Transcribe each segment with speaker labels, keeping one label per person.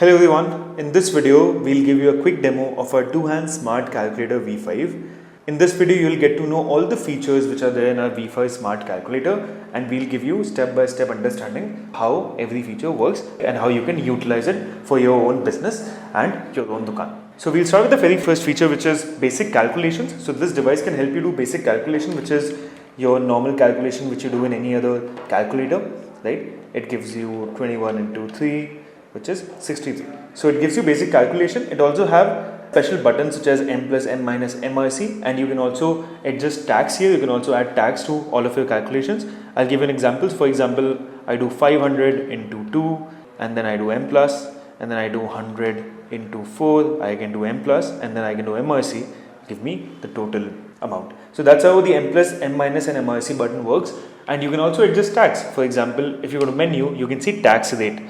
Speaker 1: Hello everyone, in this video we'll give you a quick demo of our Tohands Smart Calculator V5. In this video you'll get to know all the features which are there in our V5 Smart Calculator, and we'll give you step-by-step understanding how every feature works and how you can utilize it for your own business and your own dukaan. So we'll start with the very first feature, which is basic calculations. So this device can help you do basic calculation, which is your normal calculation which you do in any other calculator, right? It gives you 21 into 3, which is 63. So it gives you basic calculation. It also have special buttons such as M plus, M minus, MRC, and you can also adjust tax here. You can also add tax to all of your calculations. I'll give you an example. For example, I do 500 into 2, and then I do M plus, and then I do 100 into 4, I can do M plus, and then I can do MRC, give me the total amount. So that's how the M plus, M minus and MRC button works. And you can also adjust tax. For example, if you go to menu, you can see tax rate.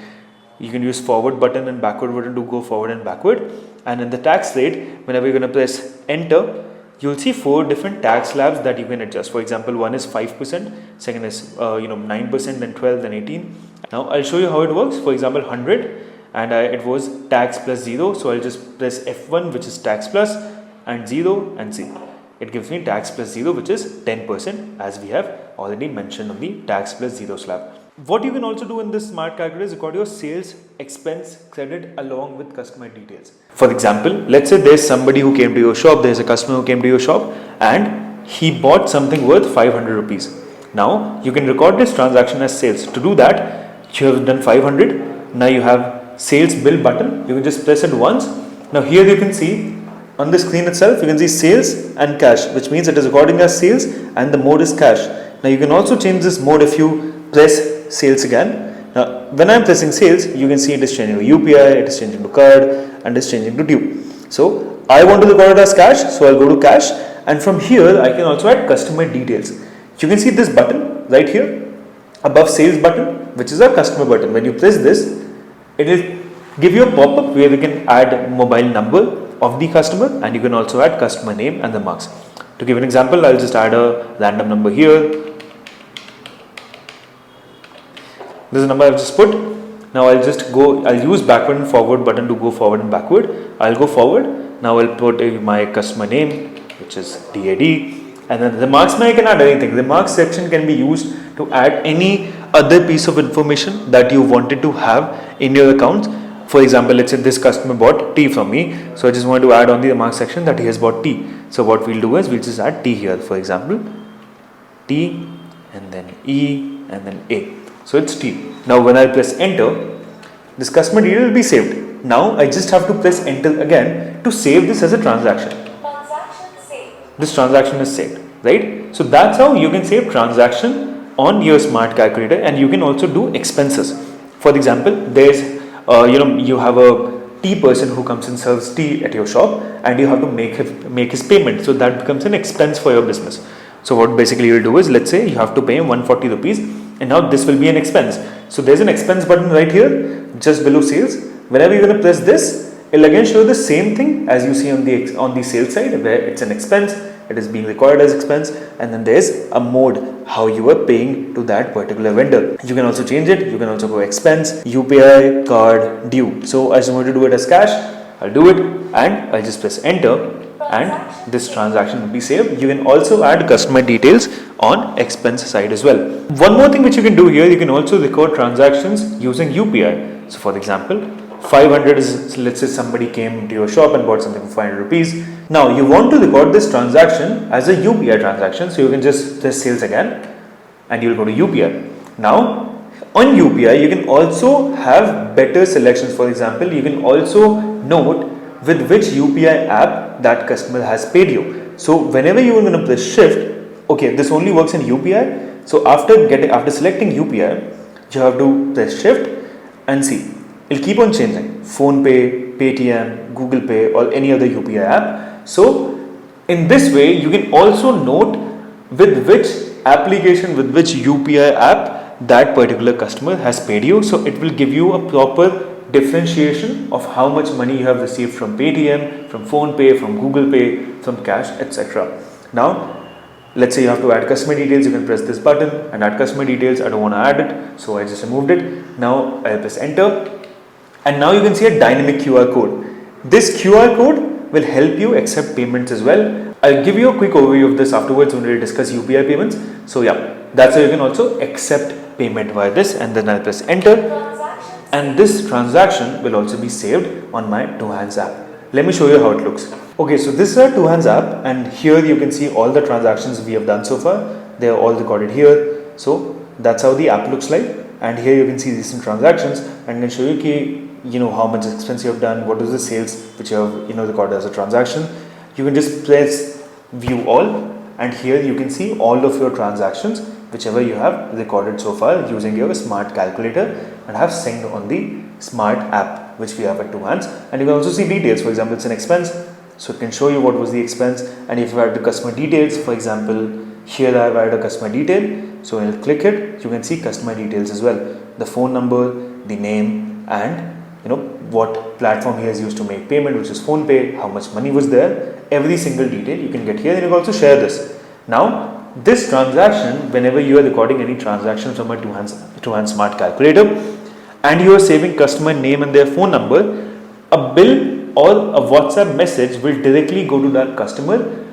Speaker 1: You can use forward button and backward button to go forward and backward. And in the tax rate, whenever you're going to press enter, you'll see 4 different tax slabs that you can adjust. For example, one is 5%, second is 9%, then 12, then 18. Now I'll show you how it works. For example, 100, and it was tax plus 0. So I'll just press F1, which is tax plus, and 0, and see. It gives me tax plus 0, which is 10%, as we have already mentioned on the tax plus 0 slab. What you can also do in this smart calculator is record your sales, expense, credit along with customer details. For example, let's say there's somebody who came to your shop, there's a customer who came to your shop and he bought something worth 500 rupees. Now you can record this transaction as sales. To do that, you have done 500. Now you have sales bill button. You can just press it once. Now here you can see on the screen itself, you can see sales and cash, which means it is recording as sales and the mode is cash. Now you can also change this mode if you press sales again. Now when I am pressing sales, you can see it is changing to UPI, it is changing to card, and it is changing to due. So I want to record it as cash, so I'll go to cash, and from here I can also add customer details. You can see this button right here above sales button, which is a customer button. When you press this, it will give you a pop-up where we can add mobile number of the customer, and you can also add customer name and the marks. To give an example, I'll just add a random number here. This is the number I've just put. Now I'll use backward and forward button to go forward and backward. I'll go forward. Now I'll put my customer name, which is DAD, and then the marks I can add anything. The marks section can be used to add any other piece of information that you wanted to have in your account. For example, let's say this customer bought tea from me, so I just want to add on the marks section that he has bought tea. So what we'll do is we'll just add T here. For example, T and then E and then A. So it's T. Now when I press enter, this customer detail will be saved. Now I just have to press enter again to save this as a transaction.
Speaker 2: Transaction saved.
Speaker 1: This transaction is saved, right? So that's how you can save transaction on your smart calculator, and you can also do expenses. For example, there's you have a tea person who comes and serves tea at your shop, and you have to make his payment. So that becomes an expense for your business. So what basically you'll do is, let's say you have to pay him 140 rupees, and now this will be an expense. So there's an expense button right here just below sales. Whenever you're going to press this, it'll again show the same thing as you see on the sales side, where it's an expense, it is being recorded as expense, and then there's a mode how you are paying to that particular vendor. You can also change it. You can also go expense, UPI, card, due. So I just want to do it as cash. I'll do it, and I'll just press enter, and this transaction will be saved. You can also add customer details on expense side as well. One more thing which you can do here, you can also record transactions using UPI. So for example, 500 is, let's say somebody came to your shop and bought something for 500 rupees. Now you want to record this transaction as a UPI transaction, so you can just press sales again and you'll go to UPI. Now on UPI you can also have better selections. For example, you can also note with which UPI app that customer has paid you. So whenever you are going to press shift, okay, this only works in UPI. So after selecting UPI, you have to press shift and see. It'll keep on changing. Phone Pay, Paytm, Google Pay, or any other UPI app. So in this way, you can also note with which application, with which UPI app that particular customer has paid you. So it will give you a proper differentiation of how much money you have received from Paytm, from Phone Pay, from Google Pay, from cash, etc. Now let's say you have to add customer details. You can press this button and add customer details. I don't want to add it, so I just removed it. Now I'll press enter, And now you can see a dynamic QR code. This QR code will help you accept payments as well. I'll give you a quick overview of this afterwards when we discuss UPI payments. So yeah, that's how you can also accept payment via this, and then I'll press enter. And this transaction will also be saved on my Tohands app. Let me show you how it looks. Okay, so this is our Tohands app, and here you can see all the transactions we have done so far. They are all recorded here. So that's how the app looks like. And here you can see recent transactions, and I can show you how much expense you have done, what is the sales which you have recorded as a transaction. You can just press view all, and here you can see all of your transactions whichever you have recorded so far using your smart calculator and have synced on the smart app which we have at Tohands. And you can also see details. For example, it's an expense, so it can show you what was the expense. And if you add the customer details, for example, here I have added a customer detail, so when you click it, you can see customer details as well, the phone number, the name, and what platform he has used to make payment, which is PhonePe, how much money was there. Every single detail you can get here, and you can also share this. Now this transaction, whenever you are recording any transaction from a Tohands Smart Calculator and you are saving customer name and their phone number, a bill or a WhatsApp message will directly go to that customer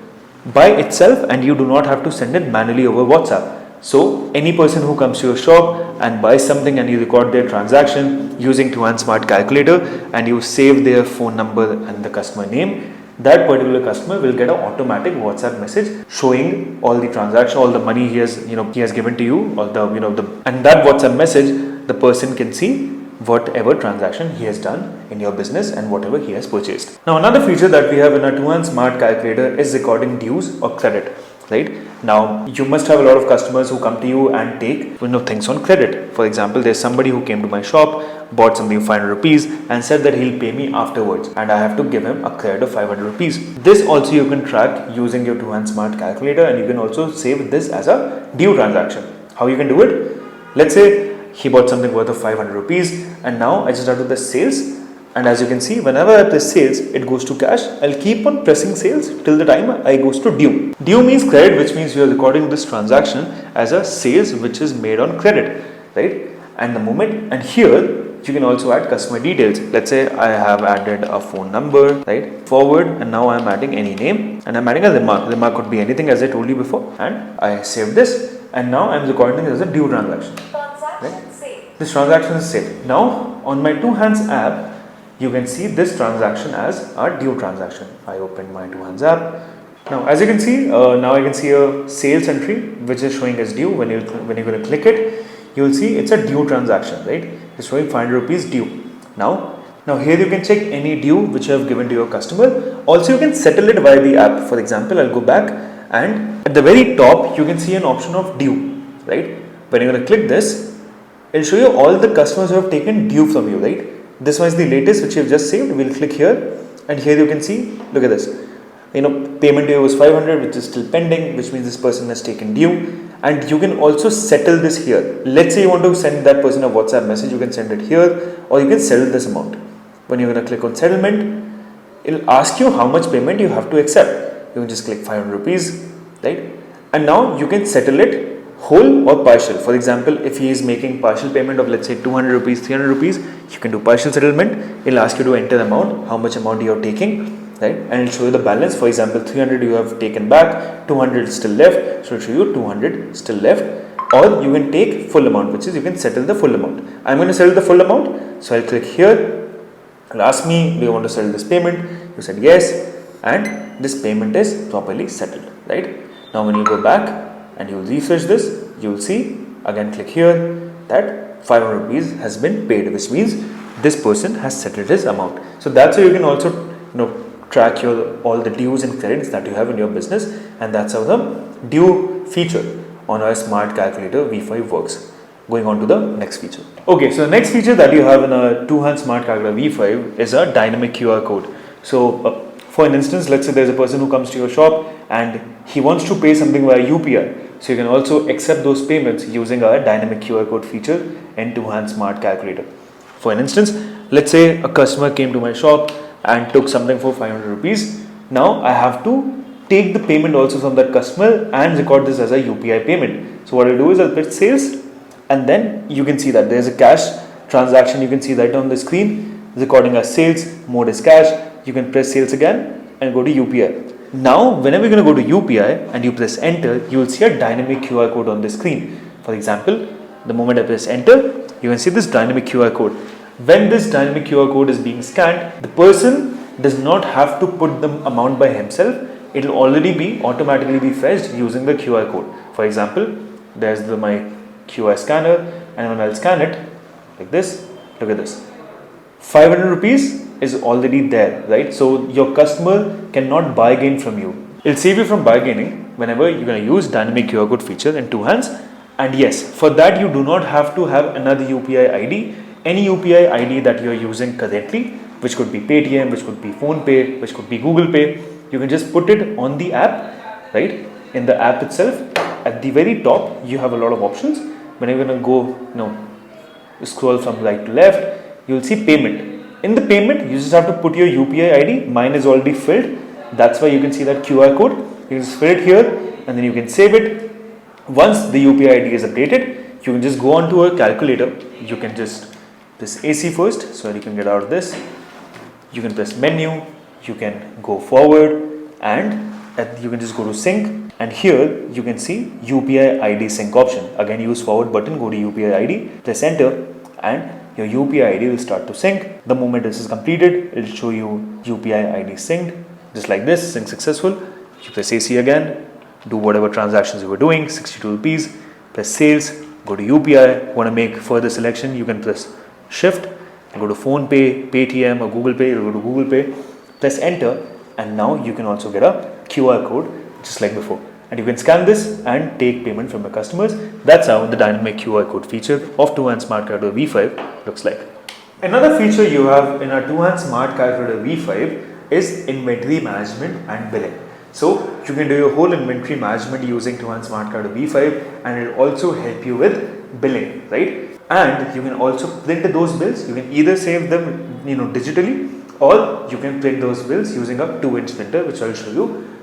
Speaker 1: by itself, and you do not have to send it manually over WhatsApp. So any person who comes to your shop and buys something and you record their transaction using Tohands Smart Calculator and you save their phone number and the customer name, that particular customer will get an automatic WhatsApp message showing all the transaction, all the money he has given to you, or and that WhatsApp message, the person can see whatever transaction he has done in your business and whatever he has purchased. Now another feature that we have in our Tohands Smart Calculator is recording dues or credit. Right now, you must have a lot of customers who come to you and take things on credit. For example, there's somebody who came to my shop, bought something for 500 rupees and said that he'll pay me afterwards, and I have to give him a credit of 500 rupees. This also you can track using your Tohands Smart Calculator, and you can also save this as a due transaction. How you can do it? Let's say he bought something worth of 500 rupees, and now I just have to press sales. And as you can see, whenever I press sales, it goes to cash. I'll keep on pressing sales till the time I goes to due. Due means credit, which means you are recording this transaction as a sales which is made on credit, right? And the moment, and here you can also add customer details. Let's say I have added a phone number, right? Forward, and now I'm adding any name, and I'm adding a remark. Remark could be anything, as I told you before. And I saved this, and now I'm recording it as a due transaction.
Speaker 2: Transaction saved.
Speaker 1: This transaction is saved. Now on my Tohands app, you can see this transaction as a due transaction. I open my Tohands app. Now as you can see, now I can see a sales entry which is showing as due. When you're going to click it, you will see it's a due transaction, right? It's showing 500 rupees due. Now here you can check any due which you have given to your customer. Also you can settle it via the app. For example, I'll go back, and at the very top you can see an option of due, right? When you're going to click this, it'll show you all the customers who have taken due from you, right? This one is the latest which you have just saved. We'll click here, and here you can see, look at this. Payment due was 500, which is still pending, which means this person has taken due. And you can also settle this here. Let's say you want to send that person a WhatsApp message, you can send it here, or you can settle this amount. When you're going to click on settlement, it'll ask you how much payment you have to accept. You can just click 500 rupees, right? And now you can settle it whole or partial. For example, if he is making partial payment of, let's say, 200 rupees, 300 rupees, you can do partial settlement. It'll ask you to enter the amount, how much amount you are taking, right? And it'll show you the balance. For example, 300 you have taken back, 200 still left, so it'll show you 200 still left. Or you can take full amount, which is you can settle the full amount. I'm going to settle the full amount, so I'll click here. It'll ask me, do you want to settle this payment? You said yes, and this payment is properly settled, right? Now when you go back and you will refresh this, you will see, again click here, that 500 rupees has been paid, which means this person has settled his amount. So that's how you can also track all the dues and credits that you have in your business, and that's how the due feature on our Smart Calculator V5 works. Going on to the next feature. Okay, so the next feature that you have in a Tohands Smart Calculator V5 is a dynamic QR code. So for an instance, let's say there's a person who comes to your shop and he wants to pay something via UPI. So you can also accept those payments using our dynamic QR code feature in Tohands Smart Calculator. For an instance, let's say a customer came to my shop and took something for 500 rupees. Now I have to take the payment also from that customer and record this as a UPI payment. So what I'll do is I'll press sales, and then you can see that there's a cash transaction. You can see right on the screen. recording as sales, mode is cash. You can press sales again and go to UPI. Now, whenever you're going to go to UPI and you press enter, you will see a dynamic QR code on the screen. For example, the moment I press enter, you can see this dynamic QR code. When this dynamic QR code is being scanned, the person does not have to put the amount by himself. It will already be automatically be fetched using the QR code. For example, there's my QR scanner, and when I'll scan it like this, look at this. 500 rupees is already there, right? So your customer cannot bargain from you. It'll save you from bargaining whenever you're going to use dynamic QR code feature in Tohands. And yes, for that you do not have to have another UPI ID. Any UPI ID that you're using currently, which could be Paytm, which could be PhonePe, which could be Google Pay, you can just put it on the app, right? In the app itself, at the very top, you have a lot of options. When you're going to go, scroll from right to left, you'll see payment. In the payment, you just have to put your UPI ID. Mine is already filled. That's why you can see that QR code. You just fill it here and then you can save it. Once the UPI ID is updated, you can just go on to a calculator. You can just press AC first, so you can get out of this. You can press menu, you can go forward, and you can just go to sync. And here you can see UPI ID sync option. Again, use forward button, go to UPI ID, press enter, and your UPI ID will start to sync. The moment this is completed, it will show you UPI ID synced, just like this, sync successful. You press AC again, do whatever transactions you were doing, 62 rupees, press sales, go to UPI. Want to make further selection, you can press shift, go to PhonePe, Paytm or Google Pay, go to Google Pay, press enter, and now you can also get a QR code just like before. And you can scan this and take payment from your customers. That's how the dynamic QR code feature of Tohands Smart Calculator V5 looks like. Another feature you have in our Tohands Smart Calculator V5 is inventory management and billing. So you can do your whole inventory management using Tohands Smart Calculator V5, and it will also help you with billing, right? And you can also print those bills. You can either save them digitally, or you can print those bills using a 2-inch printer, which I'll show you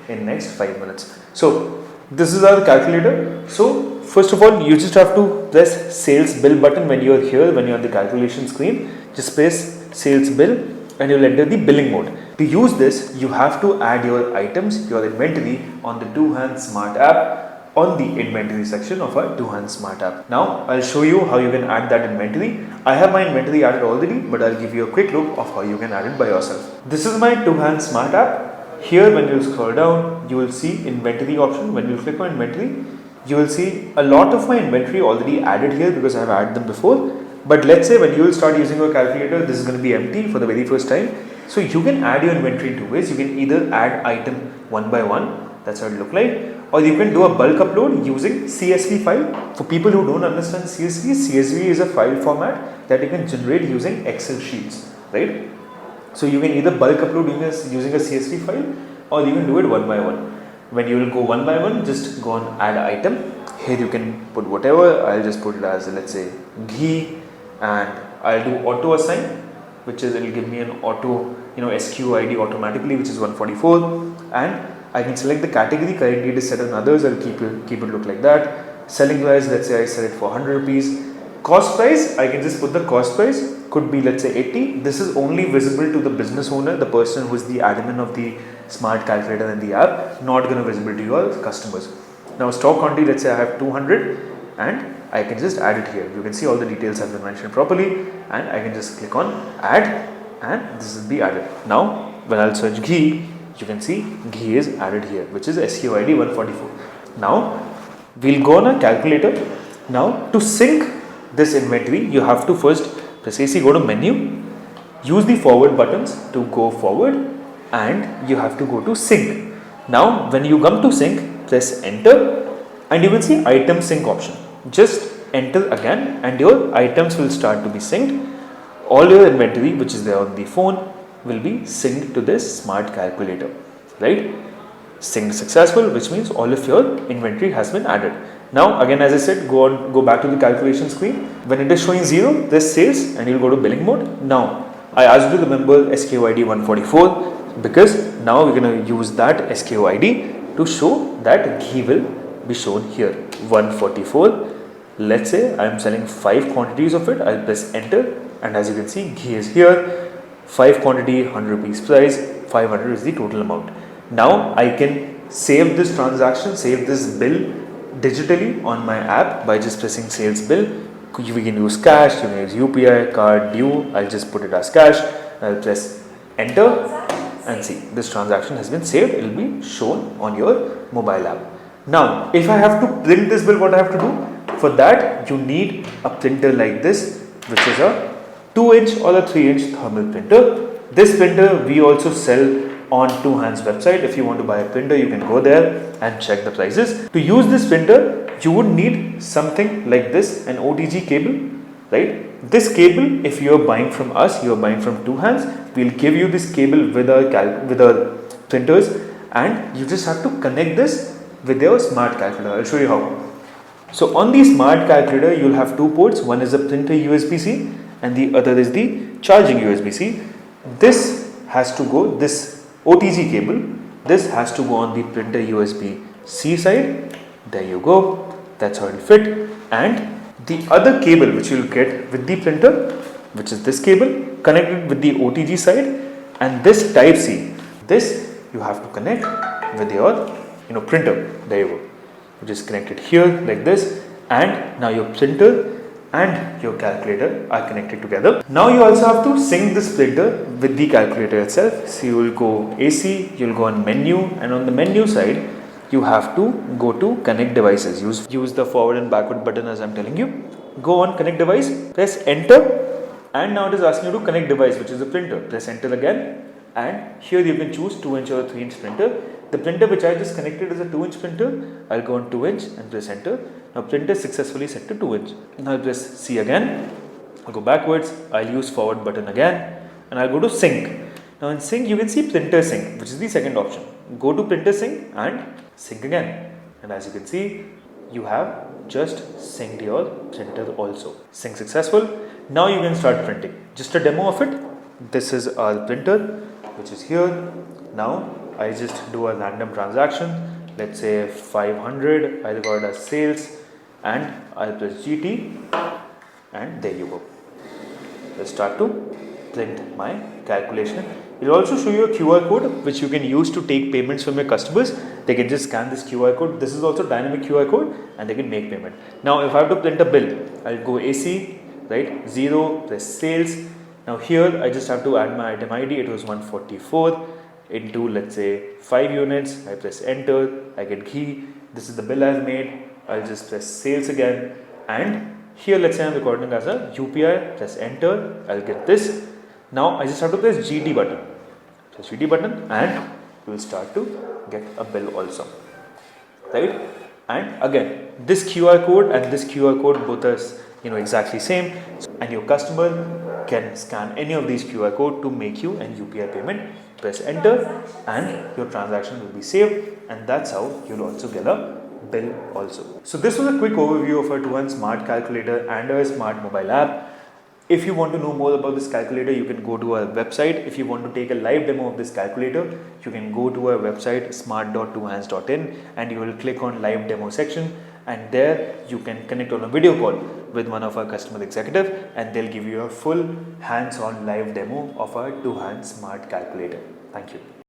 Speaker 1: in next 5 minutes. So this is our calculator. So first of all, you just have to press sales bill button when you are here, when you are on the calculation screen. Just press sales bill and you'll enter the billing mode. To use this, you have to add your items, your inventory on the Tohands Smart App on the inventory section of our Tohands Smart App. Now I'll show you how you can add that inventory. I have my inventory added already, but I'll give you a quick look of how you can add it by yourself. This is my Tohands Smart App. Here when you scroll down, you will see inventory option. When you click on inventory, you will see a lot of my inventory already added here because I have added them before. But let's say when you will start using your calculator, this is going to be empty for the very first time. So you can add your inventory in two ways. You can either add item one by one, that's how it look like, or you can do a bulk upload using CSV file. For people who don't understand CSV is a file format that you can generate using Excel sheets, right? So you can either bulk upload using a CSV file, or you can do it one by one. When you will go one by one, just go on add item. Here you can put whatever. I'll just put it as, let's say, ghee, and I'll do auto assign, which is, it will give me an auto SKU ID automatically, which is 144, and I can select the category. Currently it is set on others. I'll keep it look like that. Selling price, let's say I sell it for 100 rupees. Cost price, I can just put the cost price, could be let's say 80. This is only visible to the business owner, the person who is the admin of the smart calculator and the app, not going to visible to your customers. Now stock quantity, let's say I have 200 and I can just add it here. You can see all the details have been mentioned properly, and I can just click on add, and this will be added. Now when I'll search ghee, you can see ghee is added here, which is SKU ID 144. Now we'll go on a calculator. Now to sync this inventory, you have to first press AC, go to menu, use the forward buttons to go forward, and you have to go to sync. Now when you come to sync, press enter, and you will see item sync option. Just enter again and your items will start to be synced. All your inventory which is there on the phone will be synced to this smart calculator, right? Synced successful, which means all of your inventory has been added. Now again, as I said, go back to the calculation screen. When it is showing 0, press sales and you'll go to billing mode. Now I asked you to remember SKU ID 144 because now we're going to use that SKU ID to show that ghee will be shown here 144. Let's say I am selling 5 quantities of it. I'll press enter and as you can see, ghee is here, 5 quantity, 100 rupees price, 500 is the total amount. Now I can save this transaction, save this bill digitally on my app by just pressing sales bill. We can use cash, you can use UPI, card, due. I'll just put it as cash. I'll press enter and see this transaction has been saved. It will be shown on your mobile app. Now, if I have to print this bill, what I have to do? For that, you need a printer like this, which is a 2-inch or a 3-inch thermal printer. This printer we also sell on Tohands website. If you want to buy a printer, you can go there and check the prices. To use this printer, you would need something like this, an OTG cable, right? This cable, if you are buying from us, you are buying from Tohands, we'll give you this cable with our printers, and you just have to connect this with your smart calculator. I'll show you how. So on the smart calculator, you'll have two ports. One is the printer USB-C and the other is the charging USB-C. This has to go, this OTG cable, this has to go on the printer USB-C side. There you go. That's how it will fit. And the other cable which you will get with the printer, which is this cable, connected with the OTG side, and this type C, this you have to connect with your printer. There you go. You just connect it here like this, and now your printer and your calculator are connected together. Now you also have to sync this printer with the calculator itself. So you will go AC, you will go on menu, and on the menu side you have to go to connect devices. Use the forward and backward button as I'm telling you. Go on connect device, press enter, and now it is asking you to connect device, which is the printer. Press enter again, and here you can choose 2-inch or 3-inch printer. The printer which I just connected is a 2-inch printer. I'll go on 2-inch and press enter. Now printer successfully set to 2-inch. Now I'll press C again. I'll go backwards. I'll use forward button again, and I'll go to sync. Now in sync you can see printer sync, which is the second option. Go to printer sync and sync again. And as you can see, you have just synced your printer also. Sync successful. Now you can start printing. Just a demo of it. This is our printer, which is here. Now I just do a random transaction. Let's say 500. I record as sales, and I'll press GT, and there you go. Let's start to print my calculation. It will also show you a QR code which you can use to take payments from your customers. They can just scan this QR code. This is also dynamic QR code, and they can make payment. Now if I have to print a bill, I'll go AC, right, 0, press sales. Now here I just have to add my item ID. It was 144 into, let's say, 5 units. I press enter, I get ghee. This is the bill I've made. I'll just press sales again, and here let's say I'm recording as a UPI. Press enter, I'll get this. Now I just have to press GT button. Press GT button, and you will start to get a bill also, right? And again, this QR code and this QR code both are exactly same, and your customer can scan any of these QR code to make you an UPI payment. Press enter, and your transaction will be saved, and that's how you'll also get a bill also. So this was a quick overview of our Tohands Smart Calculator and our smart mobile app. If you want to know more about this calculator, you can go to our website. If you want to take a live demo of this calculator, you can go to our website smart.tohands.in, and you will click on live demo section, and there you can connect on a video call with one of our customer executive, and they'll give you a full hands-on live demo of our Tohands Smart Calculator. Thank you.